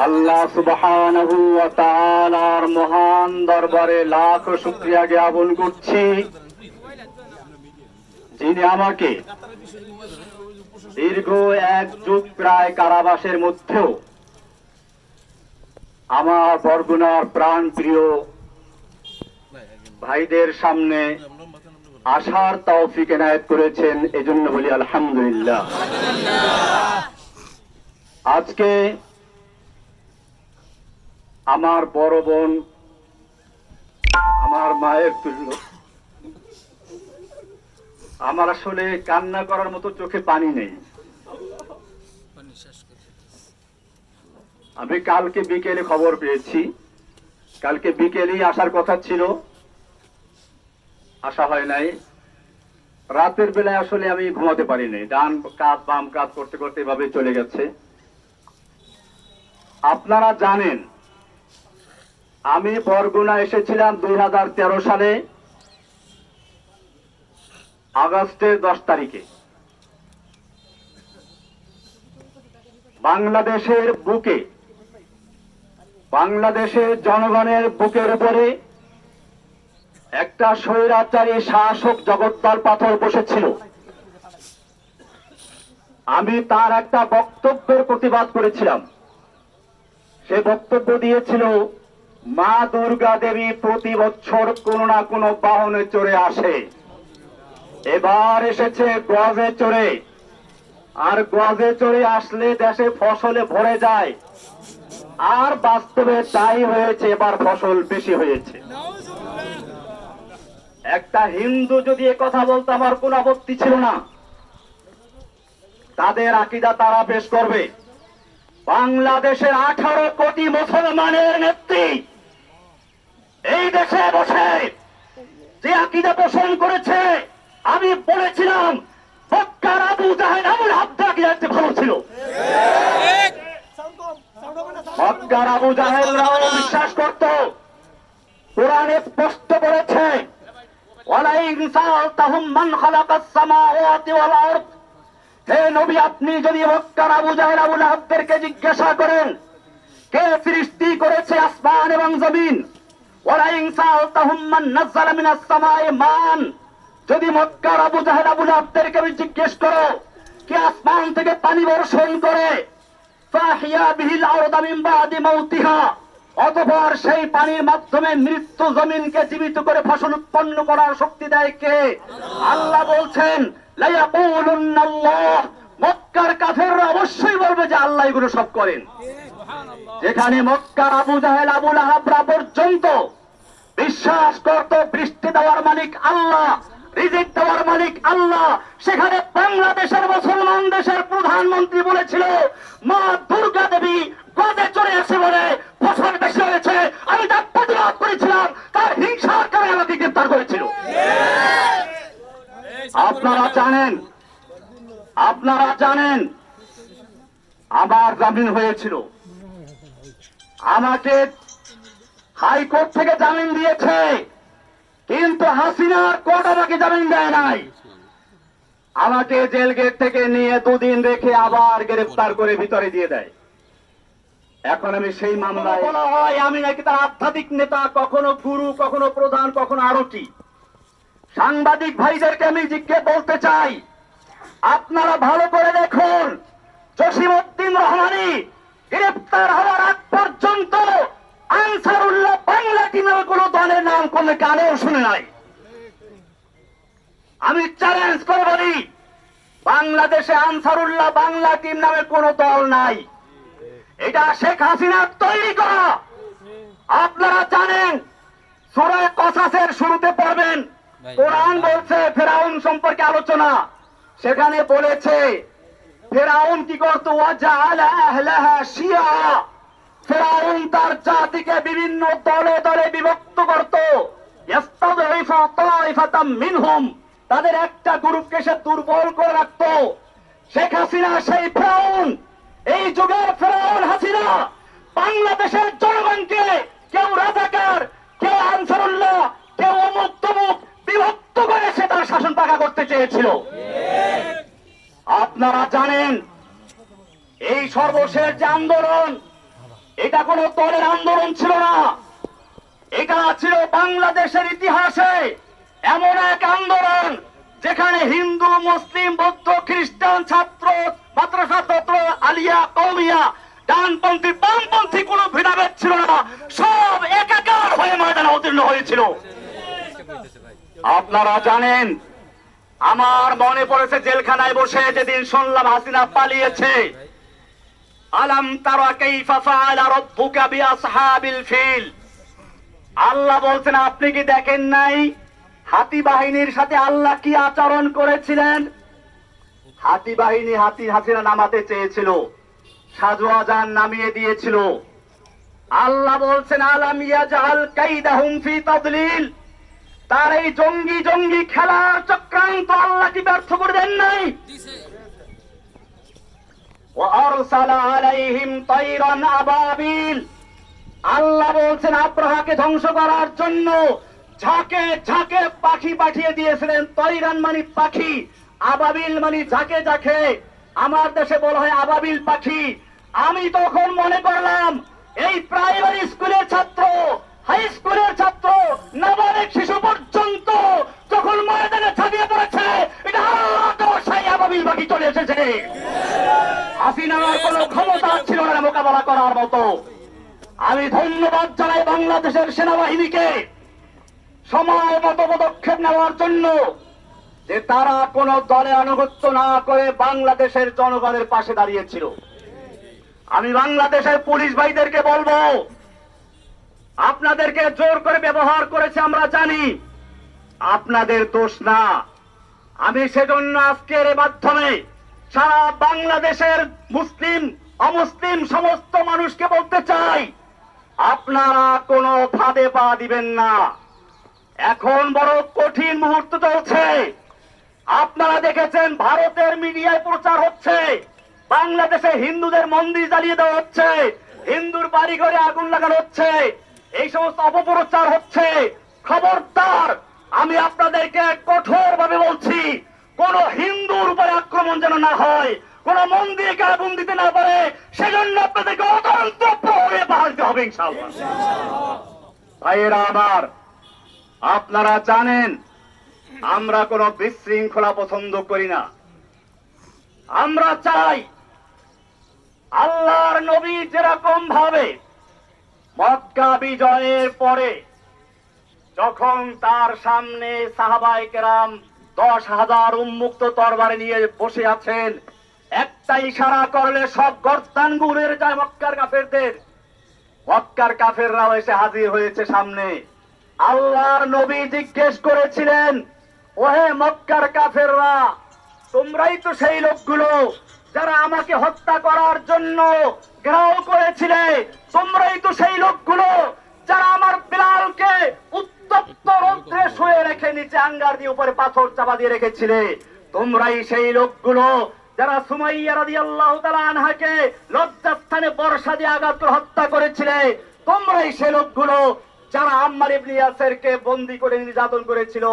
আল্লাহ সুবহানাহু ওয়া তাআলার মহান দরবারে লাখ শুকরিয়া জ্ঞাপন করছি, যিনি আমাকে দীর্ঘ এক যুগ প্রায় কারাবাসের মধ্যেও আমার বরগুনার প্রাণ প্রিয় ভাইদের সামনে আসার তৌফিক এনায়েত করেছেন। এজন্য বলি আলহামদুলিল্লাহ। আজকে আমার বড় বোন, আমার মায়ের তুল্য, আমার আসলে কান্না করার মতো চোখে পানি নেই। আমি কালকে বিকেলে খবর পেয়েছি, কালকে বিকেলেই আসার কথা ছিল, আসা হয় নাই। রাতের বেলায় আসলে আমি ঘুমাতে পারিনি, ডান কাজ বাম কাজ করতে করতে এভাবে চলে গেছে। আপনারা জানেন আমি বরগুনা এসেছিলাম 2013 সালে আগস্টের 10 তারিখে। বাংলাদেশের বুকে, বাংলাদেশের জনগণের বুকের উপরে একটা স্বৈরাচারী শাসক জগদ্দল পাথর বসেছিল। আমি তার একটা বক্তব্যের প্রতিবাদ করেছিলাম। সে বক্তব্য দিয়েছিল, মা দুর্গা দেবী প্রতি বছর কোনো না কোনো বাহনে চড়ে আসে, এবার এসেছে গজে চড়ে, আর গজে চড়ে আসলে দেশে ফসলে ভরে যায়। আর বাস্তবে তাই হয়েছে, এবার ফসল বেশি হয়েছে। একটা হিন্দু যদি এ কথা বলতে আমার কোন আপত্তি ছিল না, তাদের আকীদা তারা পেশ করবে। বাংলাদেশের 18 কোটি মুসলমানের নেত্রী এই দেশে বসে যে আকীদা পোষণ করেছে, আমি বলেছিলাম মক্কার আবু জাহেল আবুল আহব আকীদাতে ভালো ছিল। মক্কার আবু জাহেলরাও বিশ্বাস করত, কোরআনে স্পষ্ট বলেছে, ওয়ালাইন সাআলতাহুম মান খালাকাস সামাওয়াতি ওয়াল আরদ। হে নবী, আপনি যদি মক্কার আবু জাহেল আবুল আহবদেরকে জিজ্ঞাসা করেন কে সৃষ্টি করেছে আসমান এবং জমিন, ওয়ালাইন সাআলতাহুম মান নাযালা মিনাস সামাই মান, যদি মক্কার আবু জাহেল আবুল আহবদেরকে জিজ্ঞেস করো কে আসমান থেকে পানি বর্ষণ করে, ফাহিয়া বিহিল আরদা মিন বাদি মাউতিহা, অতঃপর সেই পানির মাধ্যমে মৃত্যু জমিনকে জীবিত করে ফসল উৎপন্ন করার শক্তি দেয় কে? আল্লাহ বলছেন, লায়াকুলুন্নাল্লাহ, মক্কার কাফেররা অবশ্যই বলবে যে আল্লাহ এগুলো সব করেন। যেখানে মক্কার আবু জাহেল আবুল আহবরা পর্যন্ত বিশ্বাস করত বৃষ্টি দেওয়ার মালিক আল্লাহ, রিজিক দেওয়ার মালিক আল্লাহ, সেখানে বাংলাদেশের মুসলমান দেশের প্রধানমন্ত্রী বলেছিল মা দুর্গা দেবী গজে চড়ে আসে বলে ফসল বেশি হয়েছে। আমি তার প্রতিবাদ করেছিলাম, তার হিংসার কারণে আমাকে গ্রেফতার করেছিল। আপনারা জানেন আমার জামিন হয়েছিল, আমাকে হাইকোর্ট থেকে জামিন দিয়েছে, কিন্তু হাসিনার কোর্ট আমাকে জামিন দেয় নাই। আমাকে জেল গেট থেকে নিয়ে 2 দিন রেখে আবার গ্রেফতার করে ভিতরে দিয়ে দেয়। এখন আমি সেই মামলায় বলা হয় আমি নাকি তার আধ্যাত্মিক নেতা, কখনো গুরু, কখনো প্রধান, কখনো আরো কি। সাংবাদিক ভাইদেরকে আমি জিজ্ঞেস বলতে চাই, আপনারা ভালো করে দেখুন, জসিমউদ্দিন রহমানী গ্রেফতার হওয়ার আগ পর্যন্ত আনসারুল্লাহ বাংলা টিমের কোন দলের নাম কোনো কানেও শুনে নাই। আমি চ্যালেঞ্জ করে বলি, বাংলাদেশে আনসারুল্লাহ বাংলা টিম নামে কোন দল নাই, এটা শেখ হাসিনার তৈরি করা। আপনারা জানেন, সূরা কসাসের শুরুতে পড়বেন, কোরআন বলছে ফেরাউন সম্পর্কে আলোচনা, সেখানে বলেছে ফেরাউন কি করত, ওয়াজআলা আহলাহা শিয়া, ফেরাউন তার জাতিকে বিভিন্ন দলে দলে বিভক্ত করত, ইস্তাযইফু তাইফাতাম মিনহুম, তাদের একটা গ্রুপকে সে দুর্বল করে রাখত। শেখ হাসিনা সেই ফেরাউন, এই যুগের ফেরাউন হাসিনা বাংলাদেশের জনগণকে কেউ রাজাকার, কেউ আনসারুল্লাহ, কেউ অমুক তমুক বিভক্ত করে সে তার শাসন পাকা করতে চেয়েছিল। আপনারা জানেন এই সর্বশেষ যে আন্দোলন, এটা কোনো দলের আন্দোলন ছিল না, এটা ছিল বাংলাদেশের ইতিহাসে এমন এক আন্দোলন যেখানে হিন্দু, মুসলিম, বৌদ্ধ, খ্রিস্টান, ছাত্র, মাদ্রাসা ছাত্র, আলিয়া, কওমিয়া, ডানপন্থী, বামপন্থী কোনো ভেদাভেদ ছিল না, সব একাকার হয়ে ময়দানে অবতীর্ণ হয়েছিল। আপনারা জানেন, আমার মনে পড়েছে জেলখানায় বসে যেদিন শুনলাম হাসিনা পালিয়েছে। আলাম তারা কাইফা ফাআলা রাব্বুকা বিআসহাবিল ফিল, আল্লাহ বলছেন আপনি কি দেখেন নাই হাতি বাহিনীর সাথে আল্লাহ কি আচরণ করেছিলেন? হাতি বাহিনী হাসিনা নামাতে চেয়েছিল, সাজু আজান নামিয়ে দিয়েছিল। আল্লাহ বলছেন আলাম ইয়াজআল কাইদাহুম ফি তাদলিল, তার এই জঙ্গি জঙ্গি খেলার চক্রান্ত আল্লাহ কি ব্যর্থ করে দেন নাই? ওয়া আরসালা আলাইহিম তায়রান আবাবিল, আল্লাহ বলছেন আব্রাহাকে ধ্বংস করার জন্য ঝাঁকে ঝাঁকে পাখি পাঠিয়ে দিয়েছিলেন। তৈরান মানে পাখি, আবাবিল মানে ঝাঁকে ঝাঁকে, আমার দেশে বলা হয় আবাবিল পাখি। আমি তখন মনে করলাম এই প্রাইমারি স্কুলের ছাত্র, হাই স্কুলের ছাত্র, নাবালিক শিশু পর্যন্ত যখন ময়দানে ঝাঁপিয়ে পড়েছে, এটা আল্লাহ দোষাই আবাবিল পাখি চলে এসেছে। হাসিনার কোনো ক্ষমতা ছিল না মোকাবেলা করার মতো। আমি ধন্যবাদ জানাই বাংলাদেশের সেনাবাহিনীকে সময় মতো পদক্ষেপ নেওয়ার জন্য, যে তারা কোন দলে আনুগত্য না করে বাংলাদেশের জনগণের পাশে দাঁড়িয়েছিল। আমি বাংলাদেশের পুলিশ ভাইদেরকে বলবো, আপনাদেরকে জোর করে ব্যবহার করেছে আমরা জানি, আপনাদের দোষ না। আমি সেজন্য আজকের এর মাধ্যমে সারা বাংলাদেশের মুসলিম অমুসলিম সমস্ত মানুষকে বলতে চাই, আপনারা কোনো ফাঁদে পা দিবেন না। এখন বড় কঠিন মুহূর্ত চলছে। আপনারা দেখেছেন ভারতের মিডিয়ায় প্রচার হচ্ছে বাংলাদেশে হিন্দুদের মন্দির জ্বালিয়ে দেওয়া হচ্ছে, হিন্দুর বাড়ি ঘরে আগুন লাগানো হচ্ছে, এই সমস্ত অপপ্রচার হচ্ছে। খবরদার, আমি আপনাদেরকে কঠোর ভাবে বলছি, কোন হিন্দুর উপরে আক্রমণ যেন না হয়, কোন মন্দিরকে আগুন দিতে না পারে, সেজন্য আপনাদেরকে অতন্ত্র প্রহরে পাহাড় দিতে হবে ইনশাআল্লাহ। ভাইয়েরা আমার, আপনারা জানেন আমরা কোন বিশৃঙ্খলা পছন্দ করি না। আমরা চাই আল্লাহর নবী যেরকম ভাবে মক্কা বিজয়ের পরে যখন তার সামনে সাহাবায়ে কেরাম 10,000 উন্মুক্ত তরবারি নিয়ে বসে আছেন, একটা ইশারা করলে সব গর্দান ঘুরে যায় মক্কার কাফেরদের। মক্কার কাফেররাও এসে হাজির হয়েছে সামনে। আল্লাহর নবী জিজ্ঞেস করেছিলেন, ওহে মক্কার কাফেররা, তোমরাই তো সেই লোকগুলো যারা আমাকে হত্যা করার জন্য ঘেরাও করেছিলে, তোমরাই তো সেই লোকগুলো যারা আমার বিলালকে উত্তপ্ত রৌদ্রে শুয়ে রেখে নিচে আঙ্গার দিয়ে উপরে পাথর চাপা দিয়ে রেখেছিলে, তোমরাই সেই লোকগুলো যারা সুমাইয়া রাদিয়াল্লাহু তাআলা আনহাকে লজ্জাস্থানে বর্ষা দিয়ে আঘাত করে হত্যা করেছিলে, তোমরাই সেই লোকগুলো যারা আম্মার ইবনে ইয়াসিরকে বন্দী করে নির্যাতন করেছিল।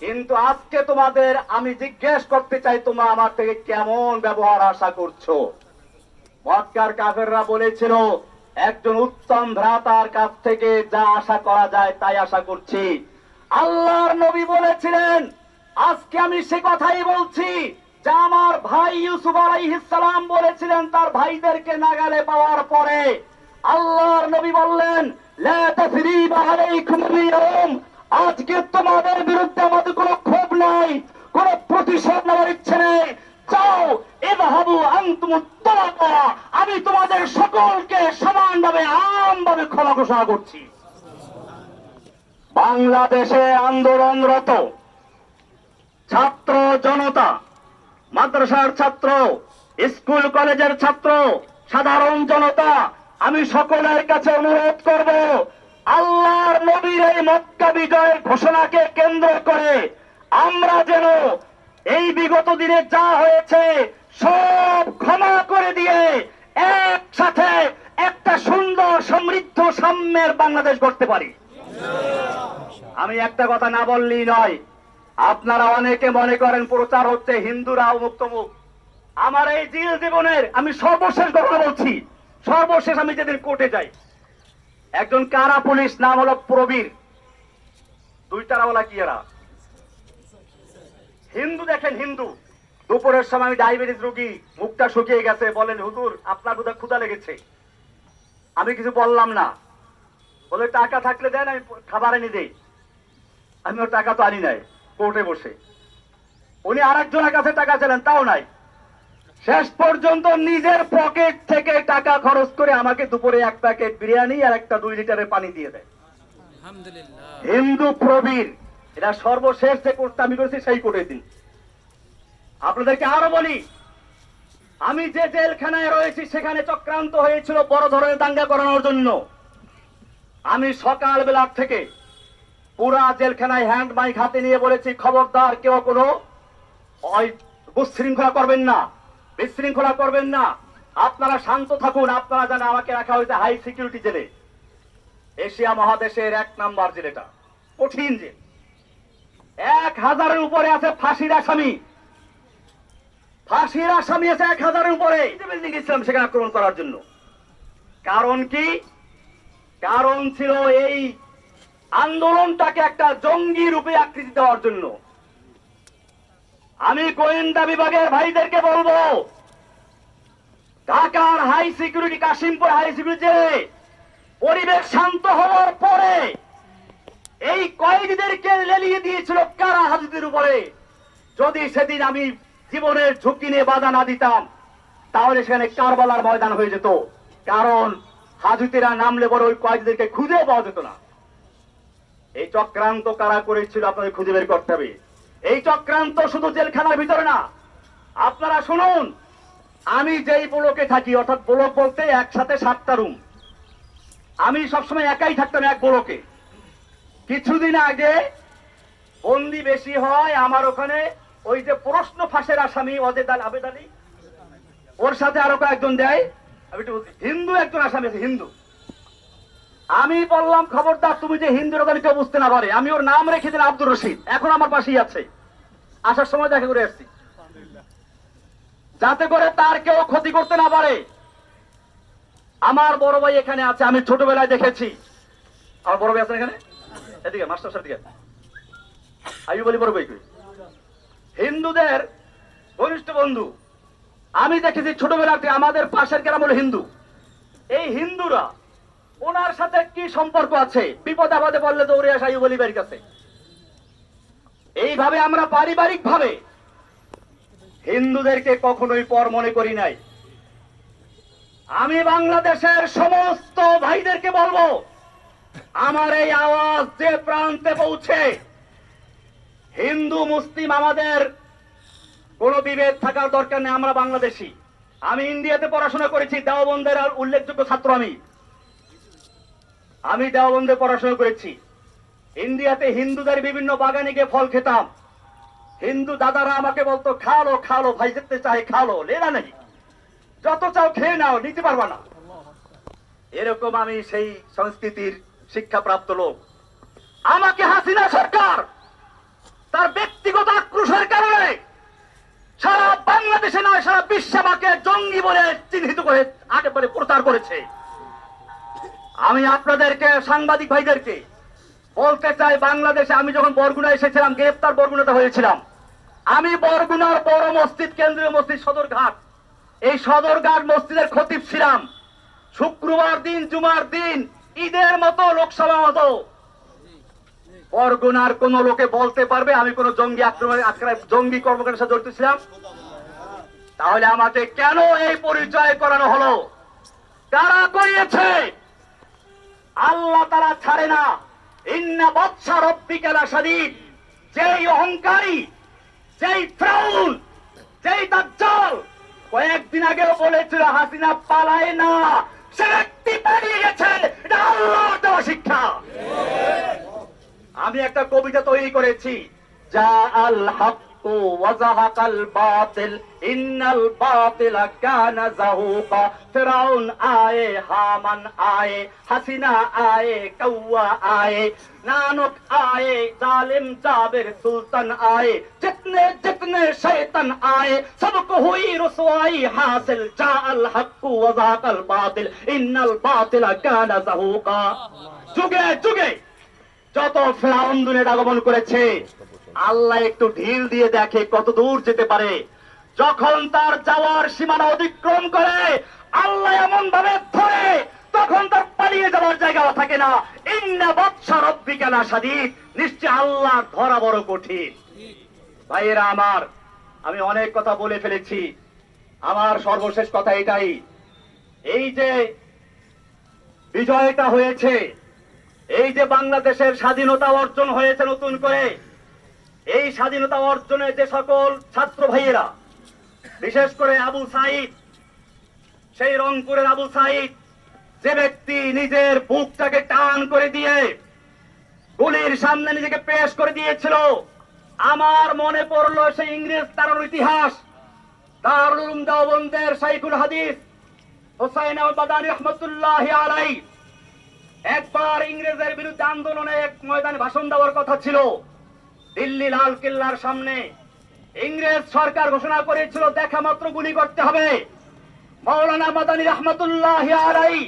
কিন্তু আজকে তোমাদের আমি জিজ্ঞেস করতে চাই, তোমরা আমার থেকে কেমন ব্যবহার আশা করছো? মক্কার কাফেররা বলেছিল, একজন উত্তম ভ্রাতার কাছ থেকে যা আশা করা যায় তাই আশা করছি। আল্লাহর নবী বলেছিলেন, আজকে আমি সে কথাই বলছি যা আমার ভাই ইউসুফ আলাইহিস সালাম বলেছিলেন তার ভাইদেরকে নাগালে পাওয়ার পরে। আল্লাহর নবী বললেন, লা তাসরিবা আলাইকুম আল-ইয়াওম, আজকে তোমাদের বিরুদ্ধে আমাদের কোনো ক্ষোভ নাই, কোনো প্রতিশোধ নেওয়ার ইচ্ছে নেই। যাও, ইযহাবু আনতুম আত-তালাকা, আমি তোমাদের সকলকে সমানভাবে আমভাবে ক্ষমা ঘোষণা করছি। বাংলাদেশে আন্দোলনরত ছাত্র জনতা, মাদ্রাসার ছাত্র, স্কুল কলেজের ছাত্র, সাধারণ জনতা, আমি সকলের কাছে অনুরোধ করব, আল্লাহর নবীর এই মক্কা বিজয়ের ঘোষণাকে কেন্দ্র করে আমরা যেন এই বিগত দিনে যা হয়েছে সব ক্ষমা করে দিয়ে একসাথে একটা সুন্দর সমৃদ্ধ সাম্যের বাংলাদেশ গড়তে পারি। আমি একটা কথা না বললেই নয়, আপনারা অনেকে মনে করেন প্রচার হচ্ছে হিন্দুরা মুক্তমুখ। আমার এই জিল জীবনের আমি সর্বশেষ ঘটনা বলছি, সর্বশেষ আমি যেদিন কোর্টে যাই, একজন কারা পুলিশ, নাম হলো প্রবীর, দুই তারাওয়ালা কি এরা হিন্দু, দেখেন হিন্দু। দুপুরের সময় আমি ডায়াবেটিস রোগী, মুখটা শুকিয়ে গেছে, বলেন হুজুর আপনার বোধহয় ক্ষুধা লেগেছে। আমি কিছু বললাম না, বলে টাকা থাকলে দেন, আমি খাবার এনে দেই। আমি ওর টাকা তো আনি নাই, কোর্টে বসে। উনি আরেকজনের কাছে টাকা চাইলেন, তাও নাই। শেষ পর্যন্ত নিজের পকেট থেকে টাকা খরচ করে আমাকে দুপুরে 1 প্যাকেট বিরিয়ানি আর একটা 2 লিটারের পানি দিয়ে দেয়। হিন্দু প্রবীর, এটা সর্বশেষ যে কোর্টটা আমি করেছি সেই কোর্টের দিন। আপনাদেরকে আরো বলি, আমি যে জেলখানায় রয়েছি সেখানে চক্রান্ত হয়েছিল বড় ধরনের দাঙ্গা করানোর জন্য। আমি সকালবেলা থেকে পুরা জেলখানায় হ্যান্ড মাইক হাতে নিয়ে বলেছি, খবরদার কেউ কোনো বিশৃঙ্খলা করবেন না, বিশৃঙ্খলা করবেন না, আপনারা শান্ত থাকুন। আপনারা জানেন আমাকে রাখা হয়েছে হাই সিকিউরিটি জেলে, এশিয়া মহাদেশের 1 নাম্বার জেল, এটা কঠিন জেল। 1000-এর উপরে আছে ফাঁসির আসামি, ফাঁসির আসামি আছে 1000-এর উপরে। বিল্ডিং গেছিলাম সেখানে আক্রমণ করার জন্য। কারণ কি? কারণ ছিল এই আন্দোলনটাকে একটা জঙ্গি রূপে আকৃতি দেওয়ার জন্য। আমি গোয়েন্দা বিভাগের ভাইদেরকে বলবো, ঢাকার high security, Kashimpur high security পরিবেশ শান্ত হওয়ার পরে এই কয়েদিদেরকে লেলিয়ে দিয়েছিল কারা হাজুদের উপরে। যদি সেদিন আমি জীবনের ঝুঁকি নিয়ে বাধা না দিতাম, তাহলে সেখানে কারবালার ময়দান হয়ে যেত। কারণ হাজুতেরা নামলে বড় ওই কয়েদিদেরকে খুঁজে পাওয়া যেত না। এই চক্রান্ত কারা করেছিল আপনাদের খুঁজে বের করতে হবে। এই চক্রান্ত শুধু জেলখানার ভিতরে না, আপনারা শুনুন, আমি যেই ব্লকে থাকি, অর্থাৎ ব্লক বলতে একসাথে 7টা রুম, আমি সবসময় একাই থাকতাম এক ব্লকে। কিছুদিন আগে বন্দি বেশি হয় আমার ওখানে, ওই যে প্রশ্ন ফাঁসের আসামি আবেদ আলী, ওর সাথে আরো কয়েকজন দেয়, আমি একটু হিন্দু একজন আসামি আছে, হিন্দু। আমি বললাম খবরদার তুমি যে হিন্দুর কথা কেউ বুঝতে না পারে। আমি ওর নাম রেখে দিলাম আব্দুর রশিদ, এখন আমার পাশেই আছে, আসার সময় দেখা করে আসছি, যাতে করে তার কেউ ক্ষতি করতে না পারে। আমার বড় ভাই এখানে আছে, আমি ছোটবেলায় দেখেছি। আমার বড় ভাই আছেন এখানে, এদিকে মাস্টার সাহেব দিকে আইয়ুব আলী বড় ভাই, হিন্দুদের ঘনিষ্ঠ বন্ধু। আমি দেখেছি ছোটবেলাতে, আমাদের পাশের গ্রাম হলো হিন্দু। এই হিন্দুরা ওনার সাথে কি সম্পর্ক আছে, বিপদ আপদে বললে দৌড়ে আসে আইয়ুব আলী ভাইয়ের কাছে। এইভাবে আমরা পারিবারিক ভাবে হিন্দুদেরকে কখনোই পর মনে করি নাই। আমি বাংলাদেশের সমস্ত ভাইদেরকে বলবো, আমার এই আওয়াজ যে প্রান্তে পৌঁছে, হিন্দু মুসলিম আমাদের কোন বিভেদ থাকার দরকার নেই, আমরা বাংলাদেশী। আমি ইন্ডিয়াতে পড়াশোনা করেছি, দেওবন্দের উল্লেখযোগ্য ছাত্র আমি দেওবন্দে পড়াশোনা করেছি। ইন্ডিয়াতে হিন্দুদের বিভিন্ন বাগানে গিয়ে ফল খেতাম। হিন্দু দাদারা আমাকে বলতো, খালো খালো ভাই, যেতে চাই খালো, লেনা নেই, যত চাও খেয়ে নাও, নিতে পারবা না। এরকম আমি সেই সংস্কৃতির শিক্ষাপ্রাপ্ত লোক। আমাকে হাসিনা সরকার তার ব্যক্তিগত আক্রোশের কারণে সারা বাংলাদেশে নয়, সারা বিশ্বে আমাকে জঙ্গি বলে চিহ্নিত করে একেবারে প্রচার করেছে। আমি আপনাদেরকে, সাংবাদিক ভাইদেরকে বলতে চাই, বাংলাদেশে আমি যখন বরগুনা এসেছিলাম, গ্রেপ্তার বরগুনাতে হয়েছিলাম, আমি বরগুনার বড় মসজিদ, কেন্দ্রীয় মসজিদ সদরঘাট, এই সদরঘাট মসজিদের খতিব ছিলাম। শুক্রবার দিন, জুমার দিন, ঈদের মতো, লোকসভা মতো বরগুনার কোন লোকে বলতে পারবে আমি কোন জঙ্গি জঙ্গি কর্মকাণ্ডের সাথে জড়িত ছিলাম? তাহলে আমাকে কেন এই পরিচয় করানো হলো? কারা করিয়েছে? আল্লাহ তারা ছাড়ে না। ইন্না বাদশা রব্বিকা লাশাদীদ। যেই অহংকারী, যেই ফিরাউন, যেই দাজ্জাল কয়েকদিন আগেও বলেছিল হাসিনা পালায় না, সে ব্যক্তি পালিয়ে গেছে। এটা আল্লাহর দেওয়া শিক্ষা। আমি একটা কবিতা তৈরি করেছি, যা আল হক হাক্কু ওয়া যাহাকাল বাতিল ইন্নাল বাতিলা কানা যাহুকা। ফিরাউন আয়ে, হামান আয়ে, হাসিনা আয়ে, কৌয়া আয়ে, नानक आए, जालिम जाबिर सुल्तान आए, जितने जितने शैतान आए सबको हुई रुसवाई हासिल। जाअल हक्कु व ज़ाक़ल बातिल इन्नल बातिला काना ज़हूका। যুগে যুগে যত ফিরাউন দুনিয়াতে আগমন করেছে, আল্লাহ একটু ঢিল দিয়ে দেখে কত দূর যেতে পারে। যখন তার যাওয়ার সীমানা অতিক্রম করে, আল্লাহ এমন ভাবে ধরে তখন তার পালিয়ে যাওয়ার জায়গা থাকে না। ইন্না বাতশা রাব্বিকা লাশাদীদ, নিশ্চয় আল্লাহর ধরা বড় কঠিন। ভাইয়েরা আমার, আমি অনেক কথা বলে ফেলেছি, আমার সর্বশেষ কথা এটাই, এই যে বিজয়টা হয়েছে, এই যে বাংলাদেশের স্বাধীনতা অর্জন হয়েছে নতুন করে, এই স্বাধীনতা অর্জনে যে সকল ছাত্র ভাইয়েরা, বিশেষ করে আবু সাঈদ, সেই রংপুরের আবু সাঈদ, যে ব্যক্তি নিজের বুকটাকে টান করে দিয়ে গুলির সামনে নিজেকে পেশ করে দিয়েছিল, আমার মনে পড়লো সেই ইংরেজ তার ইতিহাস। দারুল উলুম দেওবন্দের শাইখুল হাদিস হুসাইন আল বাদানী রাহমাতুল্লাহি আলাইহি একবার ইংরেজের বিরুদ্ধে আন্দোলনে এক ময়দানে ভাষণ দেওয়ার কথা ছিল। দিল্লি লাল কেল্লার সামনে ইংরেজ সরকার ঘোষণা করেছিল দেখা মাত্র গুলি করতে হবে। মাওলানা মাদানী রাহমাতুল্লাহি আলাইহি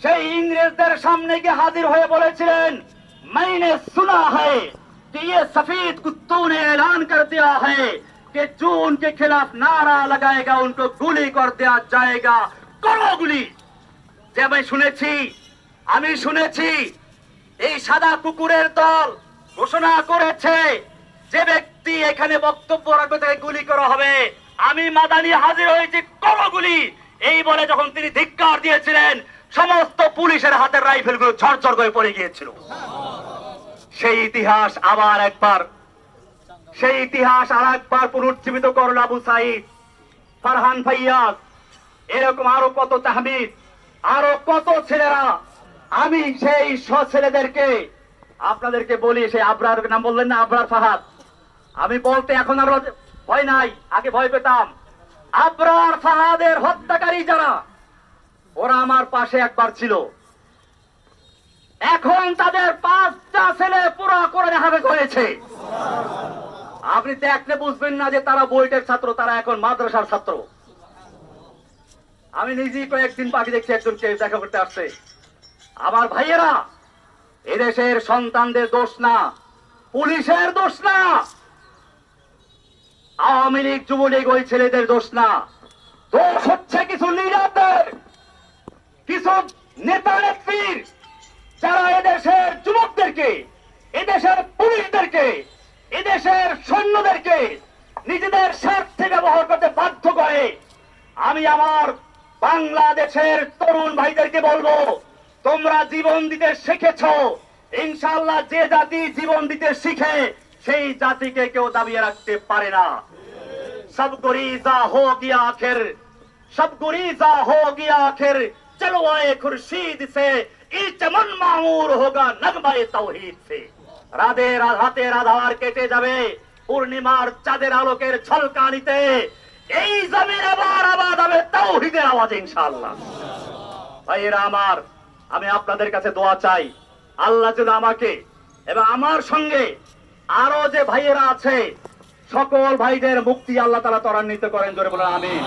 সেই ইংরেজদের সামনে গিয়ে হাজির হয়ে বলেছিলেন, मैंने सुना है कि ये सफेद कुत्तों ने ऐलान कर दिया है कि जो उनके खिलाफ नारा लगाएगा उनको गुली कर दिया जाएगा, करो गुली। যে আমি শুনেছি এই সাদা কুকুরের দল ঘোষণা করেছে যে ব্যক্তি এখানে বক্তব্য রাখবে তাকে গুলি করা হবে। আমি মাদানী হাজির হয়েছি, করো গুলি। এই বলে যখন তিনি ধিক্কার দিয়েছিলেন, সমস্ত পুলিশের হাতের রাইফেলগুলো ঝরঝর করে পড়ে গিয়েছিল। সেই ইতিহাস আর একবার পুনরুজ্জীবিত করল আবু সাঈদ, ফারহান ফাইয়াজ, এরকম আরো কত তাহমিদ, আরো কত ছেলেরা। আমি সেই ছেলেদেরকে আপনাদেরকে বলি, সেই আবরার নাম বললেন না, আবরার ফাহাদ, আমি বলতে এখন আর ভয় নাই, আগে ভয় পেতাম। আবরার ফাহাদের হত্যাকারী যারা, ওরা আমার পাশে একবার ছিল, এখন তাদের 5টা ছেলে পুরা কোরআনে হাফেজ হয়েছে। আপনি দেখলে বুঝবেন না যে তারা বইটের ছাত্র, তারা এখন মাদ্রাসার ছাত্র। আমি নিজেই কয়েকদিন বাকি দেখছি একজনকে দেখা করতে আসছে। আমার ভাইয়েরা, এদেশের সন্তানদের দোষ না, পুলিশের দোষ না, আওয়ামী লীগ যুবলীগ ওই ছেলেদের দোষ না, দোষ হচ্ছে কিছু লিডারদের, কিছু নেতা নেত্রীর, যারা এদেশের যুবকদেরকে, এদেশের পুলিশদেরকে, এদেশের সৈন্যদেরকে নিজেদের স্বার্থে ব্যবহার করতে বাধ্য করে। আমি আমার বাংলাদেশের তরুণ ভাইদেরকে বলবো, তোমরা জীবন দিতে শিখেছো, ইনশাআল্লাহ যে জাতি জীবন দিতে শিখে সেই জাতিকে কেউ দাবিয়ে রাখতে পারে না। সব গুরিজা হো গিয়া আখির, সব গুরিজা হো গিয়া আখির, চলো আয়ে খুরশিদ সে, এই চমন মামুর হোগা নগমায়ে তাওহীদ সে। রাতের আধার কেটে যাবে পূর্ণিমার চাঁদের আলোকের ঝলকানিতে, এই জমিন আবার আবাদ হবে তাওহীদের আওয়াজে ইনশাআল্লাহ। ভাইয়েরা আমার, আমি আপনাদের কাছে দোয়া চাই, আল্লাহ যেন আমাকে এবং আমার সঙ্গে আরো যে ভাইয়েরা আছে সকল ভাইদের মুক্তি আল্লাহ তাআলা ত্বরান্বিত করেন। জোরে বলেন আমিন।